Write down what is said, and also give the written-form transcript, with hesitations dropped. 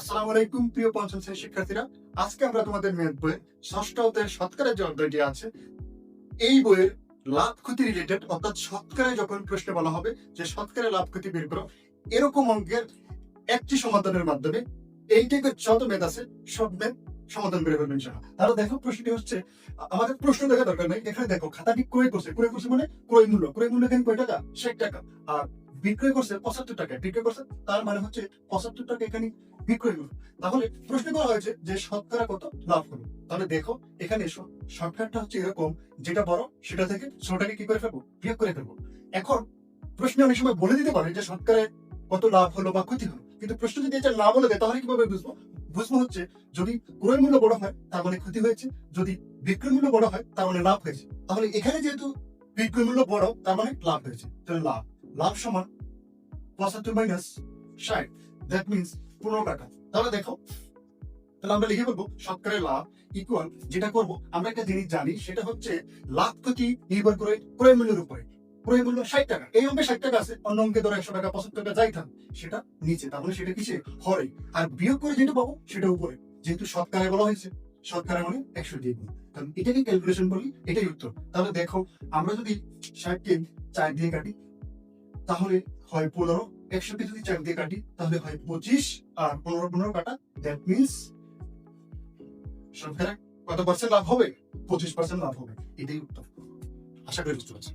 আসসালামু আলাইকুম প্রিয় পঞ্চম শ্রেণীর শিক্ষার্থীরা। আজকে আমরা তোমাদের ম্যাথ বইয়ের ষষ্ঠ অধ্যায়ের শতকরার যে অধ্যায়টি আছে এই বইয়ের লাভ ক্ষতি রিলেটেড, অর্থাৎ শতকরায় যখন প্রশ্ন বলা হবে যে শতকরা লাভ ক্ষতি বের করো, এরকম অঙ্কের একটি সমাধানের মাধ্যমে এই টাইপের যত ম্যাথ আছে সব ম্যাথ সমাধান বের করবেন ইনশাআল্লাহ। তাহলে দেখো প্রশ্নটি হচ্ছে, আমাদের প্রশ্ন দেখা দরকার নেই, এখানে দেখো খাতাটি ক্রয় করছে মানে ক্রয় মূল্য এখানে কয় টাকা? 60 টাকা। আর বিক্রয় করছে 75 টাকা, বিক্রয় করছে তার মানে হচ্ছে 75 টাকা এখানে বিক্রয় মূল্য। তাহলে প্রশ্ন করা হয়েছে যে শতকরা কত লাভ করো। তাহলে দেখো এখানে এসো, শর্টকাটটা হচ্ছে এরকম, যেটা বড় সেটা থেকে ছোটটাকে কি করে ফেলবো? বিয়োগ করে ফেলবো। এখন প্রশ্নে অনেক সময় বলে দিতে পারে যে শতকরা কত লাভ হলো বা ক্ষতি হলো, কিন্তু প্রশ্ন যদি এটা না বলে দেয় তাহলে কিভাবে বুঝবো? বুঝবো হচ্ছে যদি ক্রয় মূল্য বড় হয় তার মানে ক্ষতি হয়েছে, যদি বিক্রয় মূল্য বড় হয় তার মানে লাভ হয়েছে। তাহলে এখানে যেহেতু বিক্রয় মূল্য বড় তার মানে লাভ হয়েছে, তাহলে লাভ লাভ সমান 75 মাইনাস 60, দ্যাট মিনস 15 টাকা। তাহলে দেখো, তাহলে আমরা লিখে বলবো শতকরা লাভ ইকুয়াল, যেটা করব আমরা একটা জিনিস জানি, সেটা হচ্ছে লাভ ক্ষতি নির্ভর করে ক্রয় মূল্যের উপরে। ক্রয় মূল্য 60 টাকা, এই অঙ্কে 60 টাকা আছে, অন্য অঙ্কে ধরো 100 টাকা 75 টাকা যাই থাক, সেটা নিচে, তাহলে সেটা কিসে? হরে। আর বিয়োগ করে যেটা পাবো সেটা উপরে, যেহেতু শতকরায় বলা হয়েছে, শতকরা মানে 100 দিয়ে গুণ, তাহলে এটাকে ক্যালকুলেশন বলি, এটাই উত্তর। তাহলে দেখো আমরা যদি 60 কে 4 দিয়ে কাটি তাহলে হয় 15, 100 কে যদি 4 দিয়ে কাটি তাহলে হয় 25, আর 15 কাটা, দ্যাট মিনস শতকরা কত পার্সেন্ট লাভ হবে? 25% লাভ হবে। এটাই উত্তর। আশা করি বুঝতে পারছি।